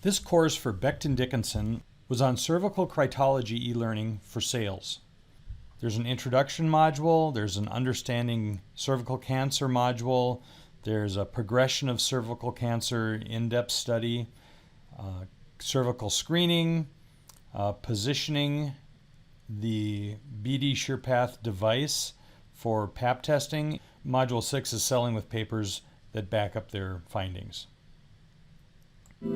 This course for Becton Dickinson was on cervical crytology e-learning for sales. There's an introduction module, there's an understanding cervical cancer module, there's a progression of cervical cancer in-depth study, cervical screening, positioning the BD SurePath device for Pap testing. Module 6 is selling with papers that back up their findings. The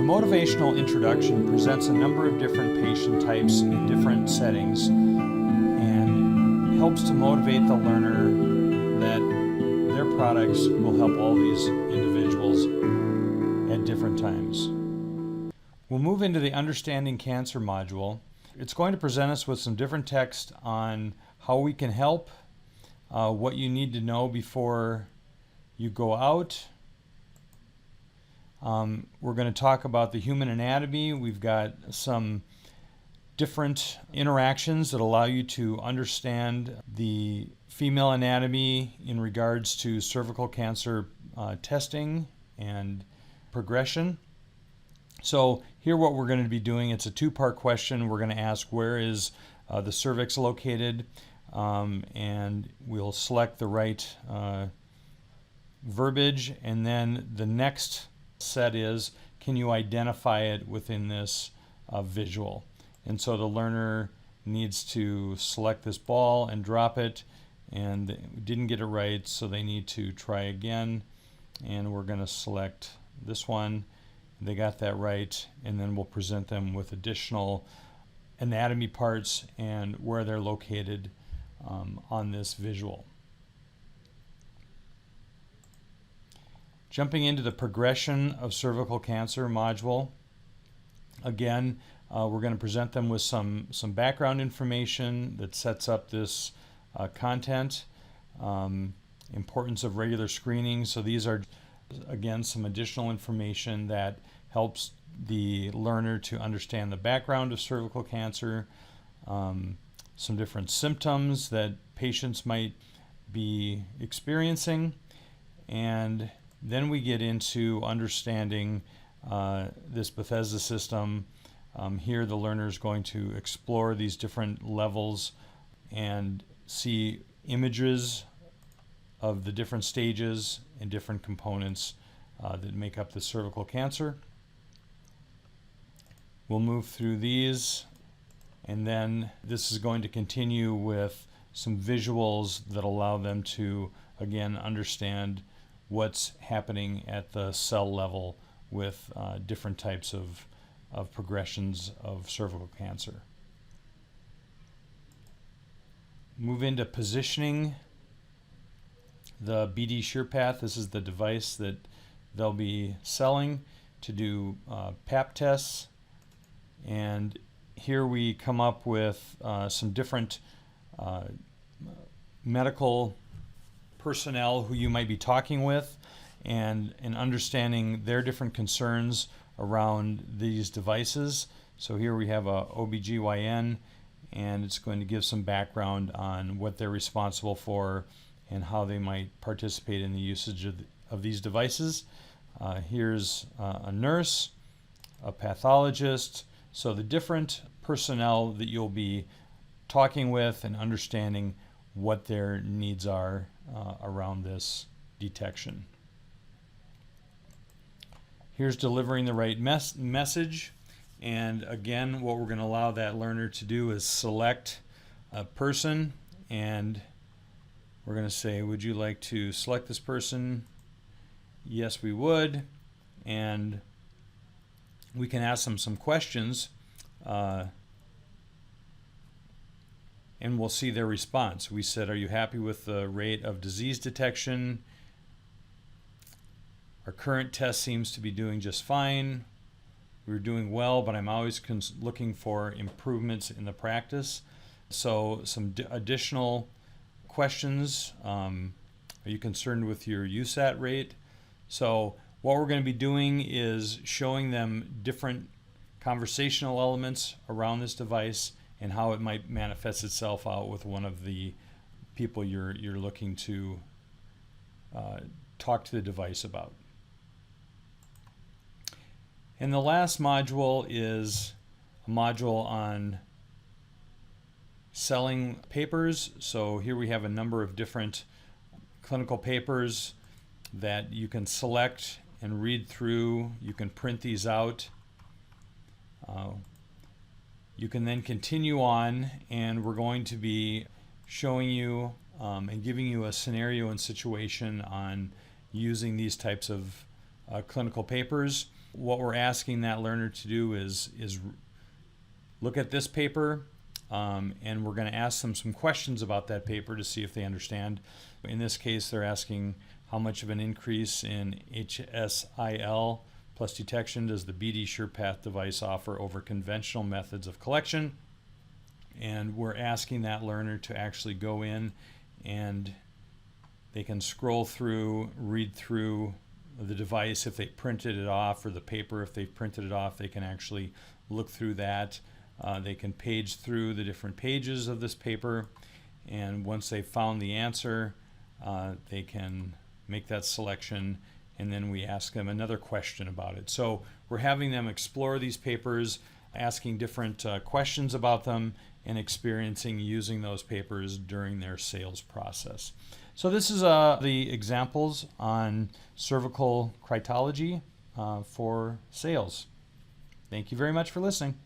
motivational introduction presents a number of different patient types in different settings and helps to motivate the learner that their products will help all these individuals at different times. We'll move into the Understanding Cancer module. It's going to present us with some different text on how we can help, what you need to know before you go out. We're going to talk about the human anatomy. We've got some different interactions that allow you to understand the female anatomy in regards to cervical cancer testing and progression. So here what we're going to be doing, it's a two-part question. We're going to ask where is the cervix located, and we'll select the right verbiage, and then the next set is, can you identify it within this visual? And so the learner needs to select this ball and drop it, and they didn't get it right, so they need to try again, and we're going to select this one. They got that right, and then we'll present them with additional anatomy parts and where they're located on this visual. Jumping into the progression of cervical cancer module, again, we're going to present them with some background information that sets up this content, importance of regular screening. So these are, again, some additional information that helps the learner to understand the background of cervical cancer, some different symptoms that patients might be experiencing, and then we get into understanding this Bethesda system. Here the learner is going to explore these different levels and see images of the different stages and different components that make up the cervical cancer. We'll move through these, and then this is going to continue with some visuals that allow them to, again, understand what's happening at the cell level with different types of progressions of cervical cancer. Move into positioning the BD SurePath. This is the device that they'll be selling to do Pap tests, and here we come up with some different medical personnel who you might be talking with, and understanding their different concerns around these devices. So here we have a OBGYN, and it's going to give some background on what they're responsible for and how they might participate in the usage of these devices. Here's a nurse, a pathologist, so the different personnel that you'll be talking with and understanding what their needs are around this detection. Here's delivering the right message, and again, what we're going to allow that learner to do is select a person, and we're going to say, would you like to select this person? Yes, we would. And we can ask them some questions, and we'll see their response. We said, are you happy with the rate of disease detection? Our current test seems to be doing just fine. We're doing well, but I'm always looking for improvements in the practice. So some additional questions. Are you concerned with your USAT rate? So what we're going to be doing is showing them different conversational elements around this device and how it might manifest itself out with one of the people you're looking to talk to the device about. And the last module is a module on selling papers. So here we have a number of different clinical papers that you can select and read through. You can print these out. You can then continue on, and we're going to be showing you and giving you a scenario and situation on using these types of clinical papers. What we're asking that learner to do is look at this paper, and we're going to ask them some questions about that paper to see if they understand. In this case, they're asking how much of an increase in HSIL plus detection does the BD SurePath device offer over conventional methods of collection? And we're asking that learner to actually go in, and they can scroll through, read through the device if they printed it off, or the paper if they've printed it off. They can actually look through that. They can page through the different pages of this paper, and once they've found the answer, they can make that selection, and then we ask them another question about it. So we're having them explore these papers, asking different questions about them, and experiencing using those papers during their sales process. So this is the examples on cervical cryptology for sales. Thank you very much for listening.